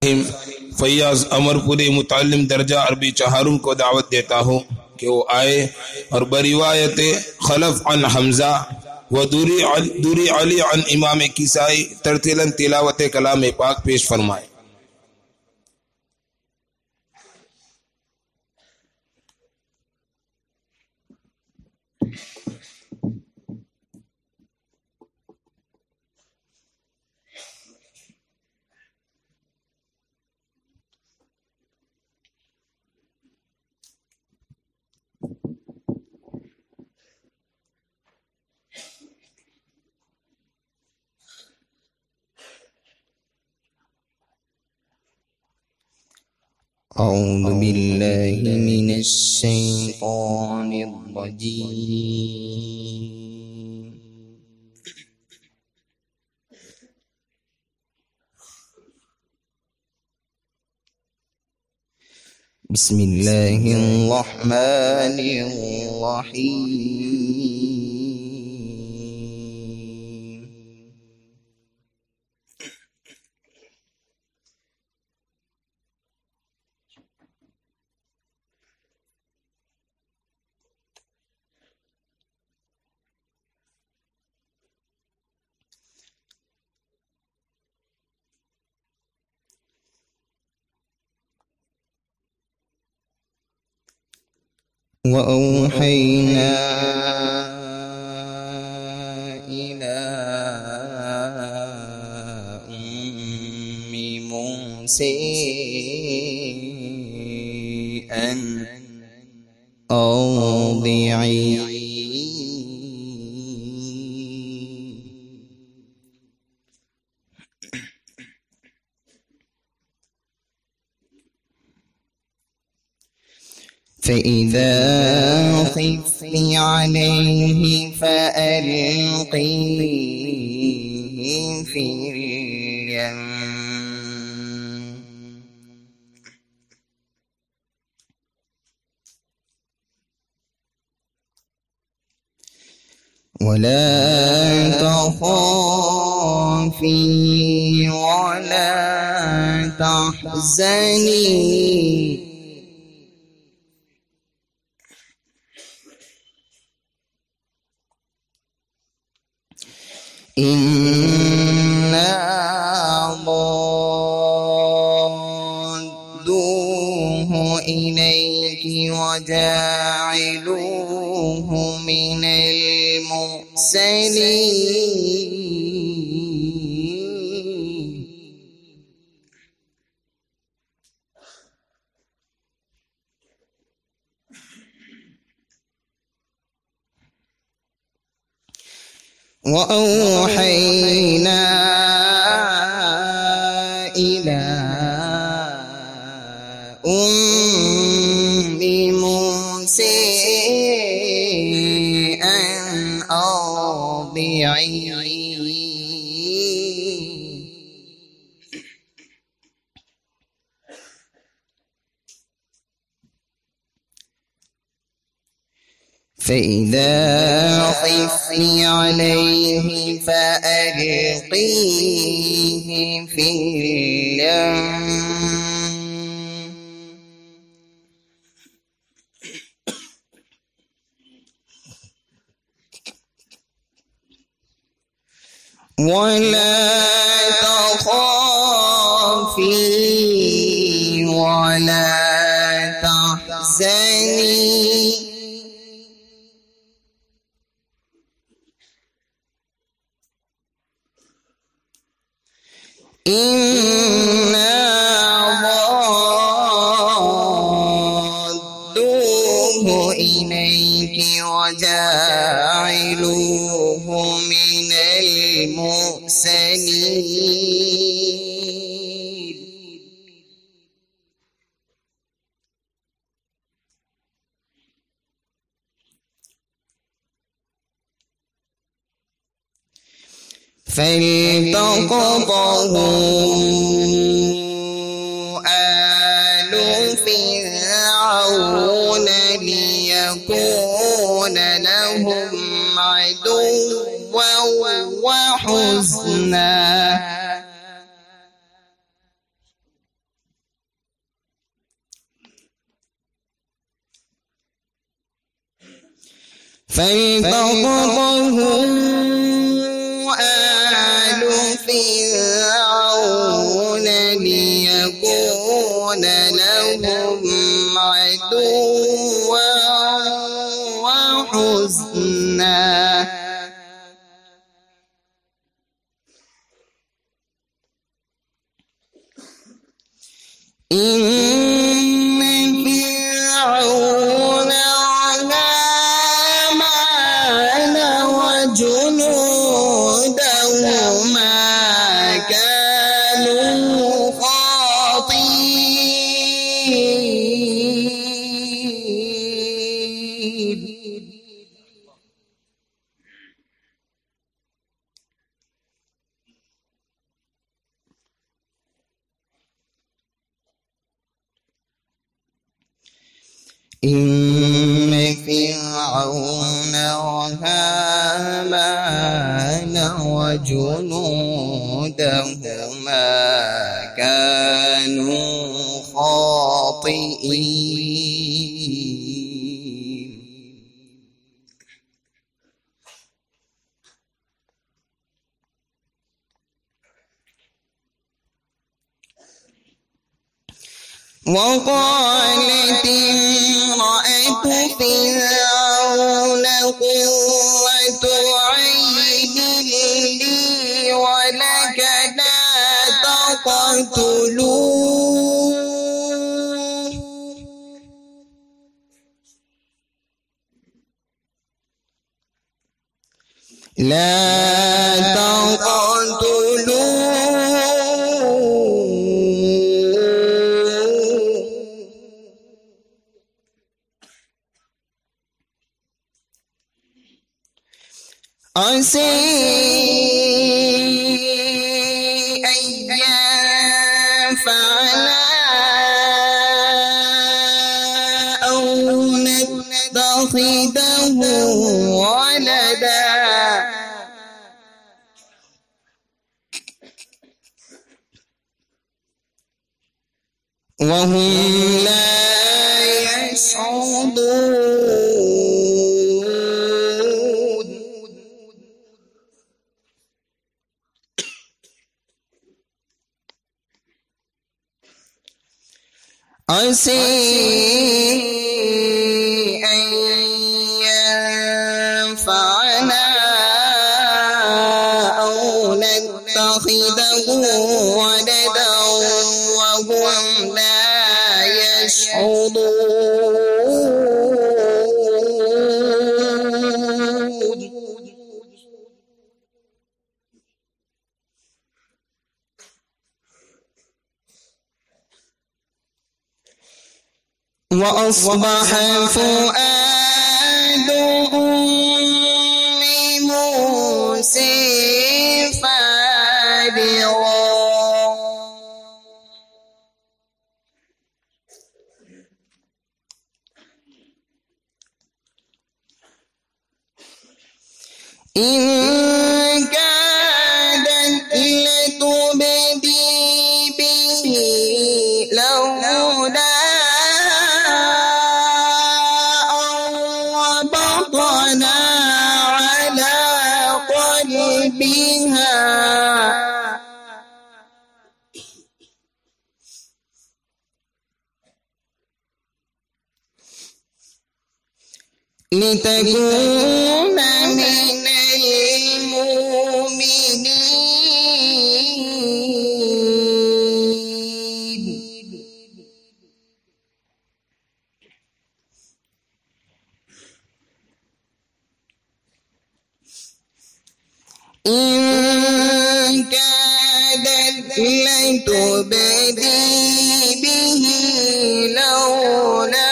फैयाज अमरपुरी मुतालिम दर्जा अरबी चहारुम को दावत देता हूँ कि वो आए और बरिवायत खलफ अन हमजा व दूरी अली अन इमाम किसाई तरतीलन तिलावत कलाम पाक पेश फरमाए। أعوذ بالله من الشيطان الرجيم. بسم الله الرحمن الرحيم. وأوحينا إلى أم موسى أن أرضعيه فإذا خفت عليه فألقيه في اليم ولا تخافي ولا تحزني إنا ردوه إليك وجاعلوه من المرسلين وأوحينا إلى أم موسى أن أرضعيه فإذا خفت عليه فألقيه في اليم ولا تخافي ولا تحزني إنا ردوه إليك وجاعلوه من المرسلين فالتقطه آل فرعون ليكون لهم عدوا وحزنا فالتقطه آل فرعون ليكون لهم عدوا وحزنا إن فرعون وهامان وجنودهما كانوا خاطئين إن فرعون وهامان وجنودهما كانوا خاطئين وقالت امرأة فرعون قرة عين لي ولك لا تقتلوه لا عسى أن ينفعنا أو نتخذه ولدا وهم لا يشعرون عسى أن ينفعنا أو نتخذه ولدا وهم لا يشعرون وأصبح فؤاد أم موسى فارغا إن كادت لتبدي به لولا ربطنا على قلبها لتكون من المؤمنين إن كادت لتبدي به لولا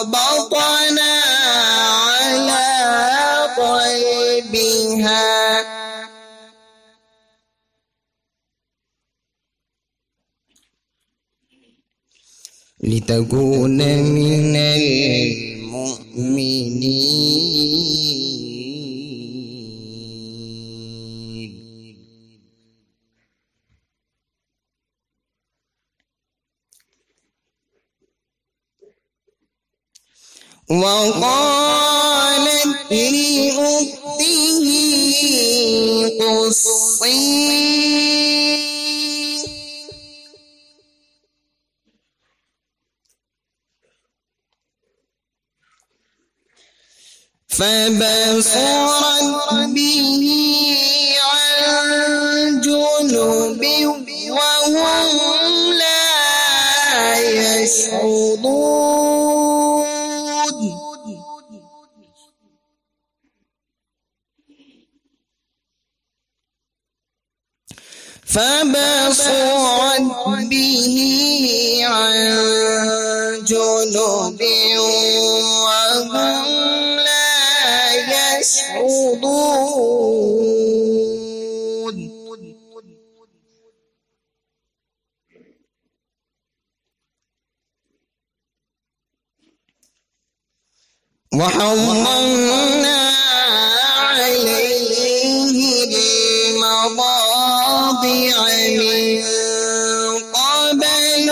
ربطنا على قلبها لتكون من المؤمنين وقالت لأخته قصيه فبصرت به عن جنب وهم لا يشعرون فبصرت به عن جنب وهم يشعرون وحرمنا عليه المضاضع من قبل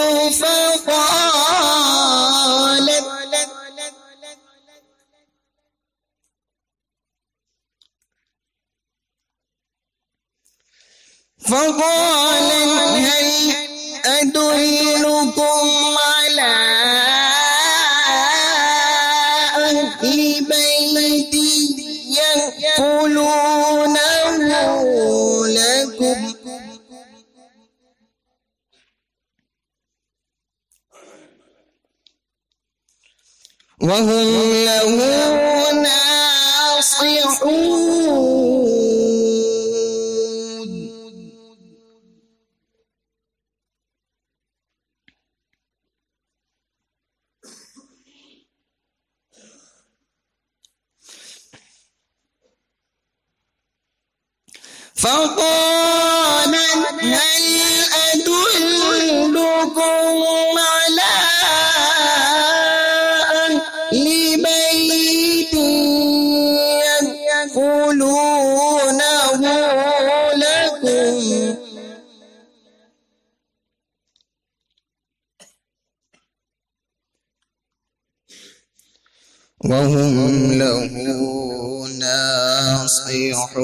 فقالت هل أدلكم على أهل بيت يأكلونه لكم وهم له ناصحون فقالت هل أدلكم على أهل بيت يأكلونه لكم وهم له ناصحون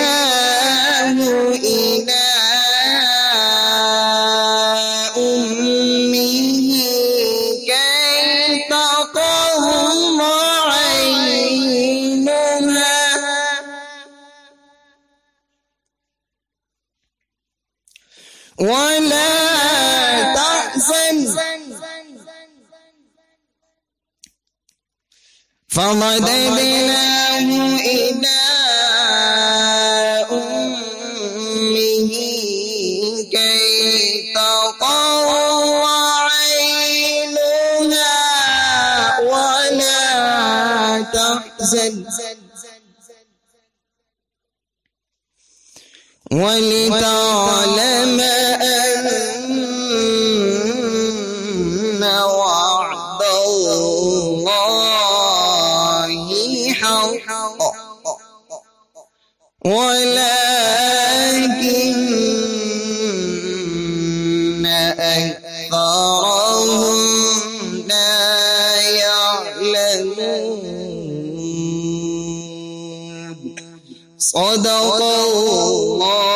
فرددناه إلى أمه كي تقر عينها ولا تحزن فرددناه إلى أمه كي تقر عينها ولا تحزن ولتعلم أن وعد الله حق ولكن أكثرهم لا يعلمون صدق الله